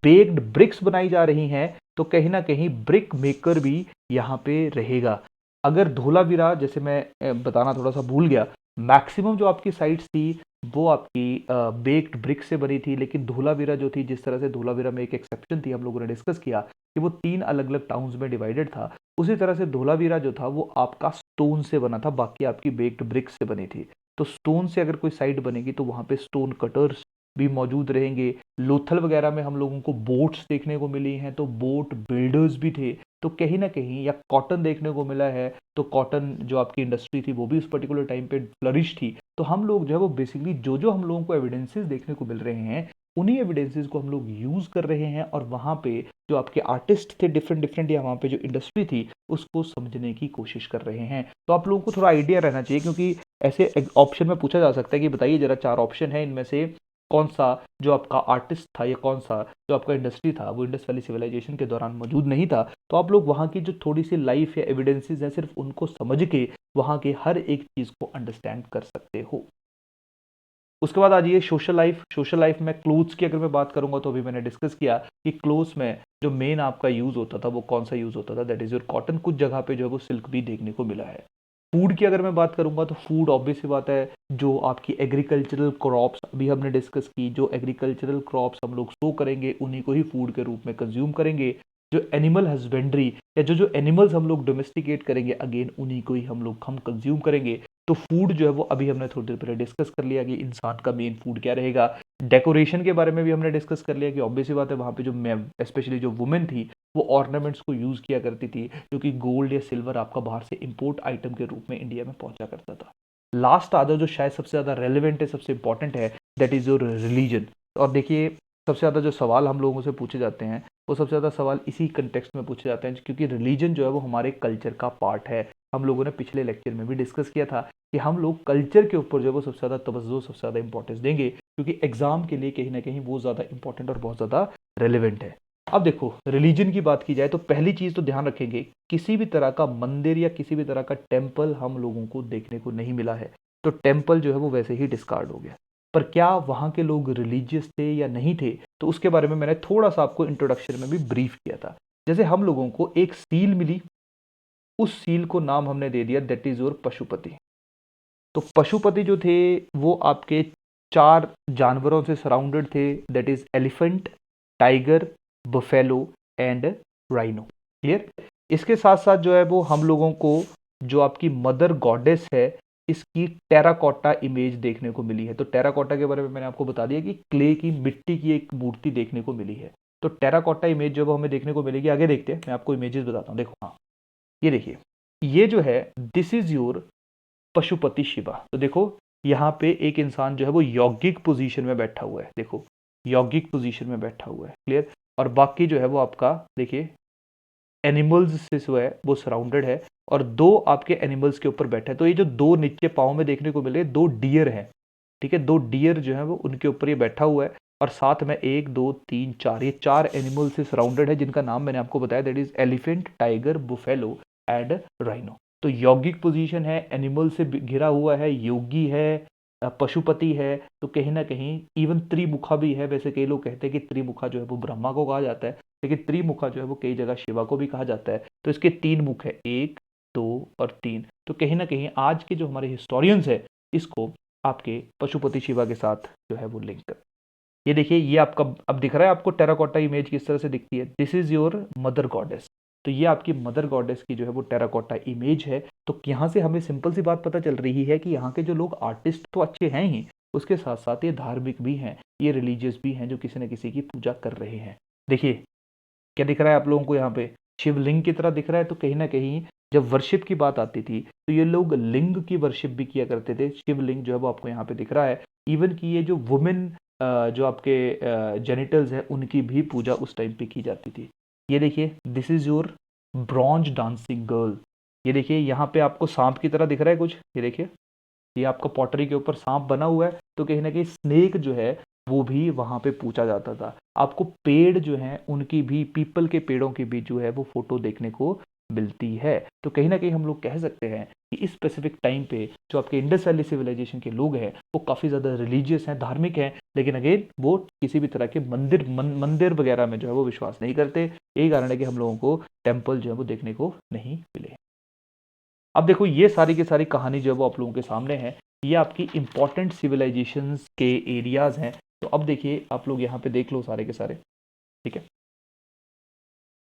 [SPEAKER 1] बेक्ड ब्रिक्स बनाई जा रही हैं तो कहीं ना कहीं ब्रिक मेकर भी यहाँ पे रहेगा। अगर धोलावीरा, जैसे मैं बताना थोड़ा सा भूल गया, मैक्सिमम जो आपकी साइट्स थी वो आपकी बेक्ड ब्रिक से बनी थी, लेकिन धोलावीरा जो थी, जिस तरह से धोलावीरा में एक एक्सेप्शन थी, हम लोगों ने डिस्कस किया कि वो 3 अलग-अलग टाउन्स में डिवाइडेड था। उसी तरह से धोलावीरा जो था वो आपका स्टोन से बना था, बाकी आपकी बेक्ड ब्रिक से बनी थी। तो स्टोन से अगर कोई साइट बनेगी तो वहाँ पे स्टोन कटर्स भी मौजूद रहेंगे। लोथल वगैरह में हम लोगों को बोट्स देखने को मिली हैं, तो बोट बिल्डर्स भी थे। तो कहीं ना कहीं, या कॉटन देखने को मिला है, तो कॉटन जो आपकी इंडस्ट्री थी वो भी उस पर्टिकुलर टाइम पे फ्लरिश थी। तो हम लोग जो है वो बेसिकली जो जो हम लोगों को एविडेंसेस देखने को मिल रहे हैं उन्हीं एविडेंसेस को हम लोग यूज कर रहे हैं और वहाँ पे जो आपके आर्टिस्ट थे डिफरेंट डिफरेंट, या वहाँ पे जो इंडस्ट्री थी उसको समझने की कोशिश कर रहे हैं। तो आप लोगों को थोड़ा आइडिया रहना चाहिए, क्योंकि ऐसे ऑप्शन में पूछा जा सकता है कि बताइए जरा 4 ऑप्शन है, इनमें से कौन सा जो आपका आर्टिस्ट था या कौन सा जो आपका इंडस्ट्री था वो इंडस वैली सिविलाइजेशन के दौरान मौजूद नहीं था। तो आप लोग वहाँ की जो थोड़ी सी लाइफ या एविडेंसेस हैं सिर्फ उनको समझ के वहाँ के हर एक चीज़ को अंडरस्टैंड कर सकते हो। उसके बाद आ जाइए सोशल लाइफ। सोशल लाइफ में क्लोथ्स की अगर मैं बात करूंगा तो अभी मैंने डिस्कस किया कि क्लोथ्स में जो मेन आपका यूज होता था वो कौन सा यूज होता था, दैट इज योर कॉटन। कुछ जगह पे जो है वो सिल्क भी देखने को मिला है। फूड की अगर मैं बात करूंगा तो फूड ऑब्वियस सी बात है, जो आपकी एग्रीकल्चरल क्रॉप्स अभी हमने डिस्कस की, जो एग्रीकल्चरल क्रॉप्स हम लोग सो करेंगे उन्हीं को ही फूड के रूप में कंज्यूम करेंगे। जो एनिमल हस्बेंड्री या जो जो एनिमल्स हम लोग डोमेस्टिकेट करेंगे अगेन उन्हीं को ही हम कंज्यूम करेंगे। तो फूड जो है वो अभी हमने थोड़ी देर पहले डिस्कस कर लिया कि इंसान का मेन फूड क्या रहेगा। डेकोरेशन के बारे में भी हमने डिस्कस कर लिया कि ऑब्वियस सी बात है वहाँ पे जो स्पेशली जो वुमेन थी वो ऑर्नामेंट्स को यूज किया करती थी, क्योंकि गोल्ड या सिल्वर आपका बाहर से इंपोर्ट आइटम के रूप में इंडिया में पहुंचा करता था। लास्ट आधा जो शायद सबसे ज्यादा रेलिवेंट है, सबसे इंपॉर्टेंट है, दैट इज योर रिलीजन। और देखिए सबसे ज्यादा जो सवाल हम लोगों से पूछे जाते हैं वो सबसे ज्यादा सवाल इसी कंटेक्स्ट में पूछे जाते हैं, क्योंकि रिलीजन जो है वो हमारे कल्चर का पार्ट है। हम लोगों ने पिछले लेक्चर में भी डिस्कस किया था कि हम लोग कल्चर के ऊपर जो है वो सबसे ज़्यादा तवज्जो, सबसे ज़्यादा इंपॉर्टेंस देंगे, क्योंकि एग्जाम के लिए कहीं ना कहीं वो ज़्यादा इंपॉर्टेंट और बहुत ज़्यादा रेलिवेंट है। अब देखो रिलीजन की बात की जाए तो पहली चीज़ तो ध्यान रखेंगे, किसी भी तरह का मंदिर या किसी भी तरह का टेम्पल हम लोगों को देखने को नहीं मिला है। तो टेम्पल जो है वो वैसे ही डिस्कार्ड हो गया। पर क्या वहाँ के लोग रिलीजियस थे या नहीं थे, तो उसके बारे में मैंने थोड़ा सा आपको इंट्रोडक्शन में भी ब्रीफ किया था। जैसे हम लोगों को एक सील मिली, उस सील को नाम हमने दे दिया दैट इज योर पशुपति। तो पशुपति जो थे वो आपके 4 जानवरों से सराउंडेड थे, that is elephant, tiger, buffalo and rhino. Clear? इसके साथ साथ जो है वो हम लोगों को जो आपकी मदर गॉडेस है इसकी टेराकोटा इमेज देखने को मिली है। तो टेराकोटा के बारे में मैंने आपको बता दिया कि क्ले की, मिट्टी की एक मूर्ति देखने को मिली है। तो टेराकोटा इमेज जो वो हमें देखने को मिलेगी, आगे देखते हैं, मैं आपको इमेजेस बताता हूँ। देखो, हाँ, ये देखिए, ये जो है this is your Pashupati Shiva. तो देखो यहाँ पे एक इंसान जो है वो यौगिक पोजीशन में बैठा हुआ है, देखो यौगिक पोजीशन में बैठा हुआ है, क्लियर। और बाकी जो है वो आपका देखिए एनिमल्स से जो है वो सराउंडेड है, और दो आपके एनिमल्स के ऊपर बैठा है। तो ये जो दो नीचे पाँव में देखने को मिले, दो डियर हैं, ठीक है, दो डियर जो है वो उनके ऊपर ये बैठा हुआ है, और साथ में एक दो तीन चार, ये चार एनिमल से सराउंडेड है, जिनका नाम मैंने आपको बताया, that is elephant, tiger, buffalo and rhino. तो यौगिक पोजीशन है, एनिमल से घिरा हुआ है, योगी है, पशुपति है, तो कहीं ना कहीं इवन त्रिमुखा भी है। वैसे कई लोग कहते हैं कि त्रिमुखा जो है वो ब्रह्मा को कहा जाता है, लेकिन त्रिमुखा जो है वो कई जगह शिवा को भी कहा जाता है। तो इसके तीन मुख है, एक, दो और तीन। तो कहीं ना कहीं आज के जो हमारे हिस्टोरियंस है, इसको आपके पशुपति शिवा के साथ जो है वो लिंक कर। ये देखिए, ये आपका अब दिख रहा है आपको टेराकोटा इमेज किस तरह से दिखती है। This is your mother goddess. तो ये आपकी मदर गॉडेस की जो है वो टेराकोटा इमेज है। तो यहाँ से हमें सिंपल सी बात पता चल रही है कि यहाँ के जो लोग आर्टिस्ट तो अच्छे हैं ही, उसके साथ साथ ये धार्मिक भी हैं, ये रिलीजियस भी हैं, जो किसी न किसी की पूजा कर रहे हैं। देखिए क्या दिख रहा है आप लोगों को यहाँ पे, शिवलिंग की तरह दिख रहा है। तो कहीं ना कहीं जब वर्शिप की बात आती थी तो ये लोग लिंग की वर्शिप भी किया करते थे। शिवलिंग जो है वो आपको यहाँ पे दिख रहा है। इवन कि ये जो वुमेन जो आपके जेनिटल्स है, उनकी भी पूजा उस टाइम पे की जाती थी। ये देखिए, this is your bronze dancing girl. ये देखिए यहाँ पे आपको सांप की तरह दिख रहा है कुछ, ये देखिए, ये आपका पॉटरी के ऊपर सांप बना हुआ है। तो कहीं ना कहीं स्नेक जो है वो भी वहां पे पूछा जाता था। आपको पेड़ जो है उनकी भी, पीपल के पेड़ों की भी जो है वो फोटो देखने को मिलती है। तो कहीं ना कहीं हम लोग कह सकते हैं कि इस स्पेसिफिक टाइम पे जो आपके इंडस वैली सिविलाइजेशन के लोग हैं वो काफी ज्यादा रिलीजियस हैं, धार्मिक हैं, लेकिन अगेन वो किसी भी तरह के मंदिर वगैरह में जो है वो विश्वास नहीं करते। यही कारण है कि हम लोगों को टेम्पल जो है वो देखने को नहीं मिले। अब देखो, ये सारी की सारी कहानी जो है वो आप लोगों के सामने है। ये आपकी इंपॉर्टेंट सिविलाइजेशंस के एरियाज हैं। तो अब देखिए, आप लोग यहाँ पे देख लो सारे के सारे, ठीक है,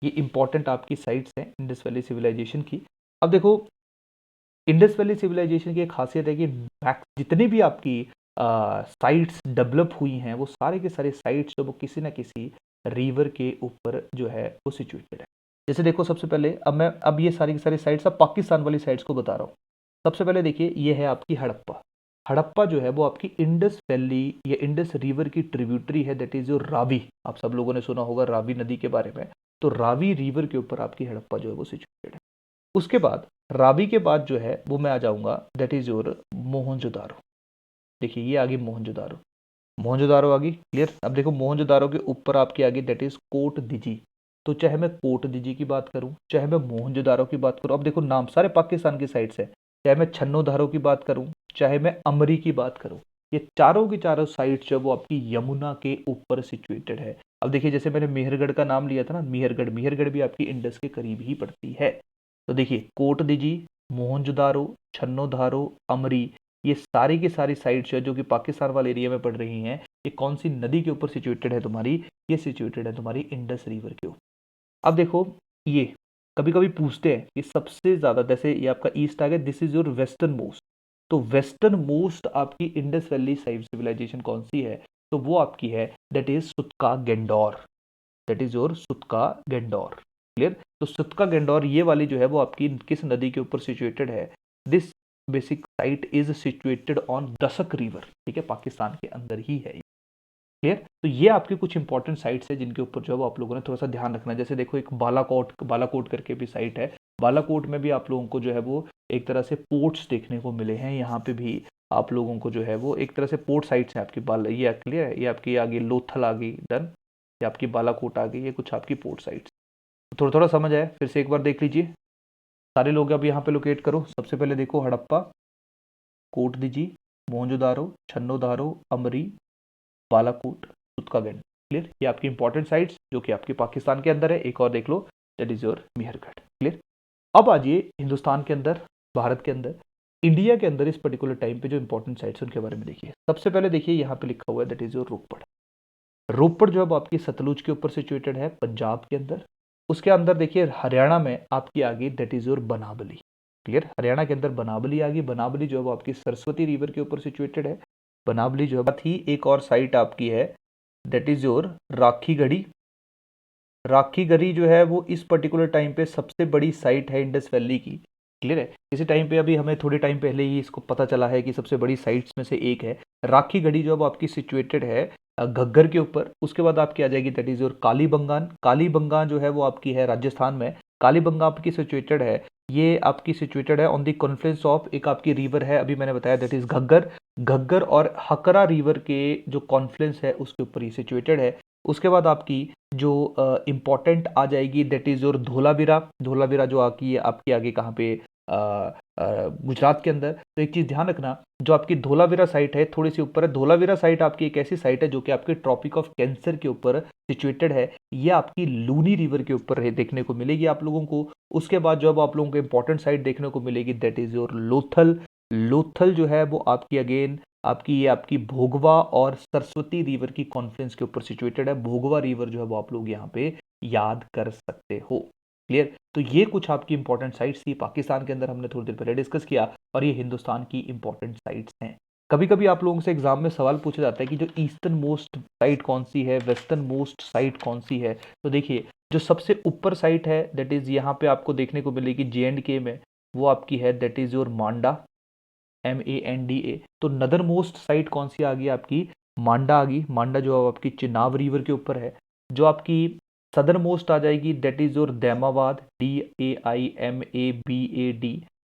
[SPEAKER 1] ये इंपॉर्टेंट आपकी साइट्स हैं इंडस वैली सिविलाइजेशन की। अब देखो, इंडस वैली सिविलाइजेशन की एक खासियत है कि जितनी भी आपकी साइट्स डेवलप हुई हैं, वो सारे के सारे साइट्स जो वो किसी ना किसी रिवर के ऊपर जो है वो सिचुएटेड है। जैसे देखो, सबसे पहले अब ये सारी की सारी साइट्स, अब पाकिस्तान वाली साइट्स को बता रहा हूँ। सबसे पहले देखिए, ये है आपकी हड़प्पा। हड़प्पा जो है वो आपकी इंडस वैली या इंडस रिवर की ट्रिब्यूटरी है, दैट इज योर रावी। आप सब लोगों ने सुना होगा रावी नदी के बारे में। तो रावी रिवर के ऊपर आपकी हड़प्पा जो है वो सिचुएटेड है। उसके बाद रावी के बाद जो है वो मैं आ जाऊंगा, दैट इज योर मोहनजोदारो। देखिए, ये आ गई मोहनजोदारो। मोहनजोदारो आ गई, क्लियर। अब देखो, मोहनजोदारो के ऊपर आपकी आ गई दैट इज कोट दिजी। तो चाहे मैं कोट दिजी की बात करूं, चाहे मैं मोहनजोदारो की बात करूं, अब देखो नाम सारे पाकिस्तान की साइड से, चाहे मैं छन्नोदारो की बात करूं, चाहे मैं अमरी की बात करूं, ये चारों की चारों साइट्स जो वो आपकी यमुना के ऊपर सिचुएटेड है। अब देखिए, जैसे मैंने मेहरगढ़ का नाम लिया था ना, मेहरगढ़, मेहरगढ़ भी आपकी इंडस के करीब ही पड़ती है। तो देखिए, कोट दिजी, मोहनजोदारो, छन्नोदारो, अमरी, ये सारी की सारी साइट्स है जो कि पाकिस्तान वाले एरिया में पड़ रही हैं। ये कौन सी नदी के ऊपर सिचुएटेड है तुम्हारी? ये सिचुएटेड है तुम्हारी इंडस रिवर के ऊपर। अब देखो, ये कभी कभी पूछते हैं कि सबसे ज्यादा, जैसे ये आपका ईस्ट आ गया, this is your western most. तो वेस्टर्न मोस्ट आपकी इंडस वैली सिविलाइजेशन कौन सी है? तो वो आपकी है that is Sutka Gendor. That is your Sutka Gendor, clear. तो सुतका गेंडोर ये वाली जो है वो आपकी किस नदी के ऊपर सिचुएटेड है? This basic site is situated on दसक रिवर, ठीक है, पाकिस्तान के अंदर ही है, क्लियर। तो ये आपके कुछ इंपॉर्टेंट साइट्स है जिनके ऊपर जो है आप लोगों ने थोड़ा सा ध्यान रखना है। जैसे देखो, एक बालाकोट, बालाकोट करके भी साइट है। बालाकोट में भी आप लोगों को जो है वो एक तरह से पोर्ट्स देखने को मिले हैं। यहाँ पे भी आप लोगों को जो है वो एक तरह से पोर्ट साइट्स हैं आपकी। ये क्लियर है, ये आपकी आ गई लोथल आ गई, डन। ये आपकी बालाकोट आ गई, ये कुछ आपकी पोर्ट साइट्स। थोड़ा थोड़ा समझ आया, फिर से एक बार देख लीजिए। सारे लोग अब यहाँ पे लोकेट करो। सबसे पहले देखो, हड़प्पा, कोट दिजी, मोहनजोदारो, छन्नोदारो, अमरी, बालाकोट, सुतकागंड, क्लियर। ये आपकी इंपॉर्टेंट साइट्स जो कि आपके पाकिस्तान के अंदर है। एक और देख लो, that is your Mehrgarh, clear. अब आ जाइए हिंदुस्तान के अंदर, भारत के अंदर, इंडिया के अंदर इस पर्टिकुलर टाइम पे जो इंपॉर्टेंट साइट्स उनके बारे में देखिए। सबसे पहले देखिए, यहाँ पे लिखा हुआ है दैट इज योर रोपड़। रोपड़ जो है आपकी सतलुज के ऊपर सिचुएटेड है, पंजाब के अंदर। उसके अंदर देखिए, हरियाणा में आपकी आ गई that is your Banawali, clear. Haryana के अंदर बनावली आ गई। बनावली जो है वो आपकी सरस्वती रिवर के ऊपर सिचुएटेड है। बनावली जो है, ही एक और साइट आपकी है that is your Rakhigarhi. Rakhi Garhi जो है वो इस पर्टिकुलर टाइम पे सबसे बड़ी साइट है इंडस वैली की। क्लियर है? इसी टाइम पे अभी हमें थोड़े टाइम पहले ही इसको पता चला है कि सबसे बड़ी साइट्स में से एक है राखी गढ़ी, जो अब आपकी सिचुएटेड है घग्गर के ऊपर। उसके बाद आपकी आ जाएगी that is your Kalibangan. Kalibangan जो है वो आपकी है राजस्थान में। कालीबंगा आपकी सिचुएटेड है, ये आपकी सिचुएटेड है ऑन द कॉन्फ्लुएंस ऑफ एक आपकी रिवर है, अभी मैंने बताया दैट इज घग्गर। घग्गर और हकरा रिवर के जो कॉन्फ्लुएंस है उसके ऊपर ये सिचुएटेड है। उसके बाद आपकी जो इम्पोर्टेंट आ जाएगी that is your Dholavira. Dholavira जो आपकी आगे कहाँ पे गुजरात के अंदर। तो एक चीज ध्यान रखना, जो आपकी धोलावीरा साइट है थोड़ी सी ऊपर है। धोलावीरा साइट आपकी एक ऐसी साइट है जो कि आपके ट्रॉपिक ऑफ कैंसर के ऊपर सिचुएटेड है। ये आपकी लूनी रिवर के ऊपर देखने को मिलेगी आप लोगों को। उसके बाद जो अब आप लोगों को इंपॉर्टेंट साइट देखने को मिलेगी that is your Lothal. Lothal जो है वो आपकी अगेन आपकी भोगवा और सरस्वती रिवर की कॉन्फ्लुएंस के ऊपर सिचुएटेड है। भोगवा रिवर जो है वो आप लोग यहाँ पे याद कर सकते हो। क्लियर? तो ये कुछ आपकी इंपॉर्टेंट साइट्स थी, पाकिस्तान के अंदर हमने थोड़ी देर पहले डिस्कस किया, और ये हिंदुस्तान की इंपॉर्टेंट साइट्स हैं। कभी कभी आप लोगों से एग्जाम में सवाल पूछा जाता है कि जो ईस्टर्न मोस्ट साइट कौन सी है, वेस्टर्न मोस्ट साइट कौन सी है। तो देखिए, जो सबसे ऊपर साइट है दैट इज यहाँ पे आपको देखने को मिलेगी JNK में, वो आपकी है that is your Manda, MANDA। तो नदर मोस्ट साइट कौन सी आ गई आपकी? मांडा आ गई। मांडा जो आपकी चिनाब रिवर के ऊपर है। जो आपकी सदर मोस्ट आ जाएगी that is your Daimabad, DAIMABAD।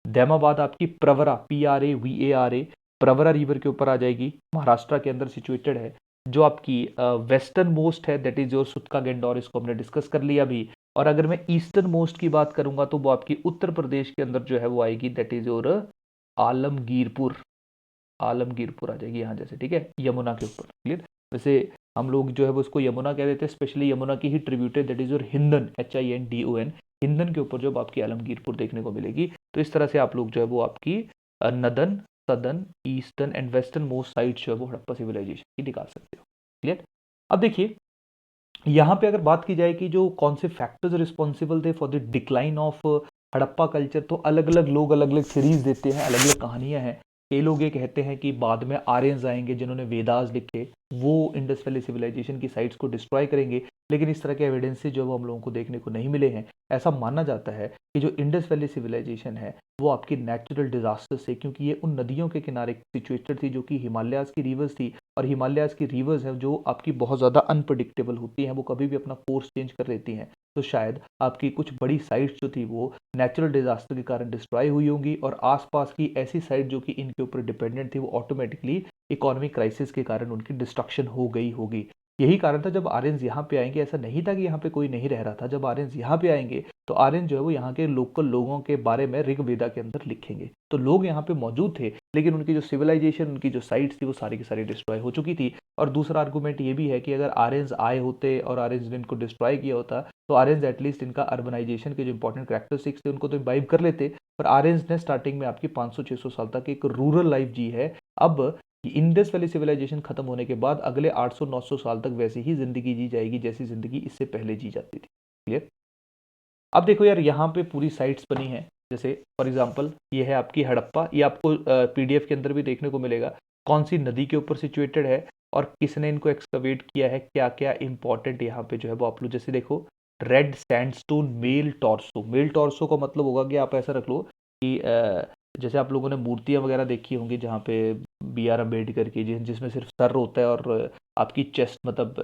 [SPEAKER 1] Daimabad आपकी प्रवरा, PRAVARA, प्रवरा रिवर के ऊपर आ जाएगी, महाराष्ट्र के अंदर सिचुएटेड है। जो आपकी वेस्टर्न मोस्ट है that is your Sutka Dor, इसको हमने डिस्कस कर लिया अभी। और अगर मैं ईस्टर्न मोस्ट की बात करूंगा तो वो आपकी उत्तर प्रदेश के अंदर जो है वो आएगी that is your Alamgirpur. Alamgirpur आ जाएगी यहाँ जैसे, ठीक है, यमुना के ऊपर। क्लियर? वैसे हम लोग जो है वो उसको यमुना कह देते हैं, स्पेशली यमुना की ही tributary that is your Hindon, HINDON। Hindon के ऊपर जब आपकी आलमगीरपुर देखने को मिलेगी। तो इस तरह से आप लोग जो है वो आपकी northern, southern, eastern and western most side जो है वो हड़प्पा सिविलाइजेशन की निकाल सकते हो। क्लियर? अब देखिए, यहाँ पे अगर बात की जाए कि जो कौन से फैक्टर्स रिस्पॉन्सिबल थे for the decline of Harappa culture, तो अलग अलग लोग अलग अलग सीरीज देते हैं, अलग अलग कहानियां हैं। कई लोग ये कहते हैं कि बाद में आर्यंस आएंगे जिन्होंने वेदास लिखे, वो इंडस वैली सिविलाइजेशन की साइट्स को डिस्ट्रॉय करेंगे, लेकिन इस तरह के एविडेंसेस जो वो हम लोगों को देखने को नहीं मिले हैं। ऐसा माना जाता है कि जो इंडस वैली सिविलाइजेशन है वो आपकी नेचुरल डिजास्टर से, क्योंकि ये उन नदियों के किनारे सिचुएटेड थी जो कि हिमालयाज की रिवर्स थी, और हिमालयाज की रिवर्स है जो आपकी बहुत ज़्यादा अनप्रडिक्टेबल होती हैं, वो कभी भी अपना कोर्स चेंज कर लेती हैं। तो शायद आपकी कुछ बड़ी साइट्स जो थी वो नेचुरल डिजास्टर के कारण डिस्ट्रॉय हुई होंगी, और आसपास की ऐसी साइट जो कि इनके ऊपर डिपेंडेंट थी वो ऑटोमेटिकली इकोनॉमिक क्राइसिस के कारण उनकी डिस्ट्रक्शन हो गई होगी। यही कारण था जब आर्यंस यहाँ पे आएंगे, ऐसा नहीं था कि यहाँ पे कोई नहीं रह रहा था। जब आर्यंस यहाँ पे आएंगे तो आर्यन जो है वो यहाँ के लोकल लोगों के बारे में ऋग्वेदा के अंदर लिखेंगे। तो लोग यहाँ पे मौजूद थे, लेकिन उनकी जो सिविलाइजेशन, उनकी जो साइट्स थी वो सारी की सारी डिस्ट्रॉय हो चुकी थी। और दूसरा आर्गूमेंट ये भी है कि अगर आर्यंस आए होते और आर्यंस ने इनको डिस्ट्रॉय किया होता तो आर्यंस एटलीस्ट इनका अर्बनाइजेशन के जो इंपॉर्टेंट कैरेक्टरिस्टिक्स थे उनको तो इम्बाइब कर लेते। पर आर्यंस ने स्टार्टिंग में आपकी 500-600 साल तक एक रूरल लाइफ जी है। अब इंडस वैली सिविलाइजेशन खत्म होने के बाद अगले 800-900 साल तक वैसी ही जिंदगी जी जाएगी जैसी जिंदगी इससे पहले जी जाती थी। क्लियर? अब देखो यार, यहाँ पे पूरी साइट्स बनी है, जैसे फॉर एग्जांपल ये है आपकी हड़प्पा। ये आपको PDF के अंदर भी देखने को मिलेगा कौन सी नदी के ऊपर सिचुएटेड है और किसने इनको एक्सकवेट किया है, क्या क्या इंपॉर्टेंट यहाँ पे जो है वो आप लोग जैसे देखो, red sandstone male torso. Male torso का मतलब होगा कि आप ऐसा रख लो कि जैसे आप लोगों ने मूर्तियां वगैरह देखी होंगी जहाँ पे BR अम्बेडकर की, जिसमें सिर्फ सर होता है और आपकी चेस्ट, मतलब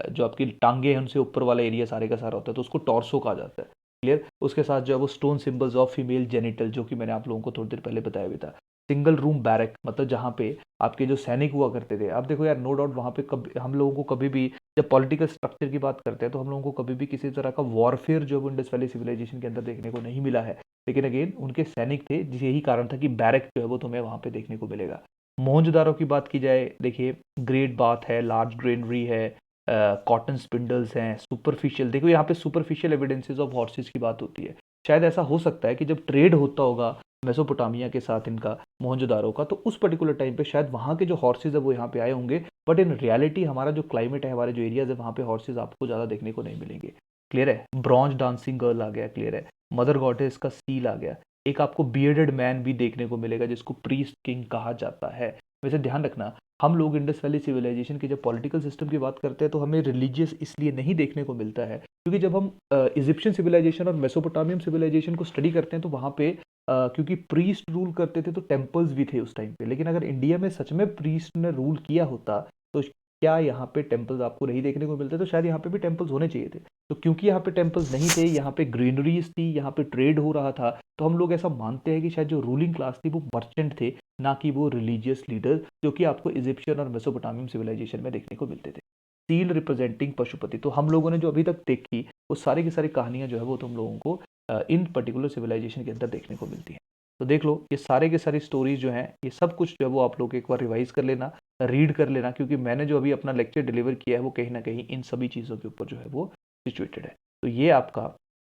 [SPEAKER 1] जो आपकी टांगे हैं उनसे ऊपर वाला एरिया सारे का सारा होता है, तो उसको टॉर्सो कहा जाता है। क्लियर? उसके साथ जो है वो stone symbols of female genital, जो कि मैंने आप लोगों को थोड़ी देर पहले बताया भी था। सिंगल रूम बैरक, मतलब जहाँ पे आपके जो सैनिक हुआ करते थे। अब देखो यार, नो डाउट वहाँ पे कभी हम लोगों को कभी भी जब पॉलिटिकल स्ट्रक्चर की बात करते हैं तो हम लोगों को कभी भी किसी तरह का वॉरफेयर जो है इंडस वैली सिविलाइजेशन के अंदर देखने को नहीं मिला है। लेकिन अगेन उनके सैनिक थे, जिस यही कारण था कि बैरक जो है वो तुम्हें वहाँ पे देखने को मिलेगा। मोहनजोदारो की बात की जाए, देखिए ग्रेट बाथ है, लार्ज ग्रेनरी है, कॉटन स्पिंडल्स हैं, सुपरफिशियल, देखो यहाँ पे सुपरफिशियल एविडेंसेस ऑफ हॉर्सेस की बात होती है। शायद ऐसा हो सकता है कि जब ट्रेड होता होगा मेसोपोटामिया के साथ इनका, मोहनजोदारो का, तो उस पर्टिकुलर टाइम पे शायद वहाँ के जो हॉर्सेज है वो यहाँ पे आए होंगे। बट इन रियलिटी हमारा जो क्लाइमेट है, हमारे जो एरियाज है, वहाँ पे हॉर्सेज आपको ज़्यादा देखने को नहीं मिलेंगे। क्लियर है? ब्रॉन्ज डांसिंग गर्ल आ गया, क्लियर है, मदर गॉडेस का सील आ गया। एक आपको बियर्डेड मैन भी देखने को मिलेगा जिसको प्रीस्ट किंग कहा जाता है। वैसे ध्यान रखना, हम लोग इंडस वैली सिविलाइजेशन के जब पॉलिटिकल सिस्टम की बात करते हैं तो हमें रिलीजियस इसलिए नहीं देखने को मिलता है क्योंकि जब हम इजिप्शियन सिविलाइजेशन और मेसोपोटामियन सिविलाइजेशन को स्टडी करते हैं तो वहाँ पे क्योंकि प्रीस्ट रूल करते थे तो टेम्पल्स भी थे उस टाइम पे, लेकिन अगर इंडिया में सच में प्रीस्ट ने रूल किया होता तो क्या यहाँ पे टेम्पल्स आपको नहीं देखने को मिलते? तो शायद यहाँ पे भी टेम्पल्स होने चाहिए थे। तो क्योंकि यहाँ पे टेम्पल्स नहीं थे, यहाँ पे ग्रीनरीज थी, यहाँ पे ट्रेड हो रहा था, तो हम लोग ऐसा मानते हैं कि शायद जो रूलिंग क्लास थी वो मर्चेंट थे, ना कि वो रिलीजियस लीडर जो कि आपको इजिप्शियन और मेसोपोटामियन सिविलाइजेशन में देखने को मिलते थे। सील रिप्रेजेंटिंग पशुपति, तो हम लोगों ने जो अभी तक देखी वो सारी की सारी कहानियां जो है वो तुम लोगों को इन पर्टिकुलर सिविलाइजेशन के अंदर देखने को मिलती है। तो देख लो ये सारे के सारी स्टोरीज जो हैं ये सब कुछ जो है वो आप लोग एक बार रिवाइज कर लेना, रीड कर लेना, क्योंकि मैंने जो अभी अपना लेक्चर डिलीवर किया है वो कहीं ना कहीं इन सभी चीज़ों के ऊपर जो है वो सिचुएटेड है। तो ये आपका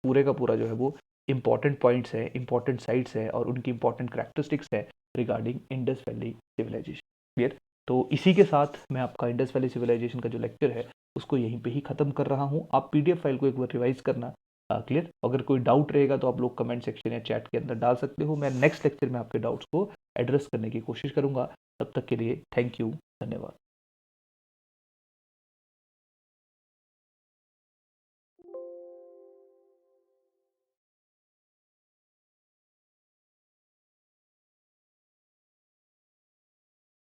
[SPEAKER 1] पूरे का पूरा जो है वो इंपॉर्टेंट पॉइंट्स है, इंपॉर्टेंट साइट्स है और उनकी इंपॉर्टेंट कैरेक्टरिस्टिक्स है regarding Indus valley civilisation. Clear? तो इसी के साथ मैं आपका इंडस वैली सिविलाइजेशन का जो लेक्चर है उसको यहीं पे ही खत्म कर रहा हूँ। आप पीडीएफ फाइल को एक बार रिवाइज करना। क्लियर? अगर कोई डाउट रहेगा तो आप लोग कमेंट सेक्शन या चैट के अंदर डाल सकते हो। मैं नेक्स्ट लेक्चर में आपके डाउट्स को एड्रेस करने की कोशिश करूंगा। तब तक के लिए थैंक यू, धन्यवाद।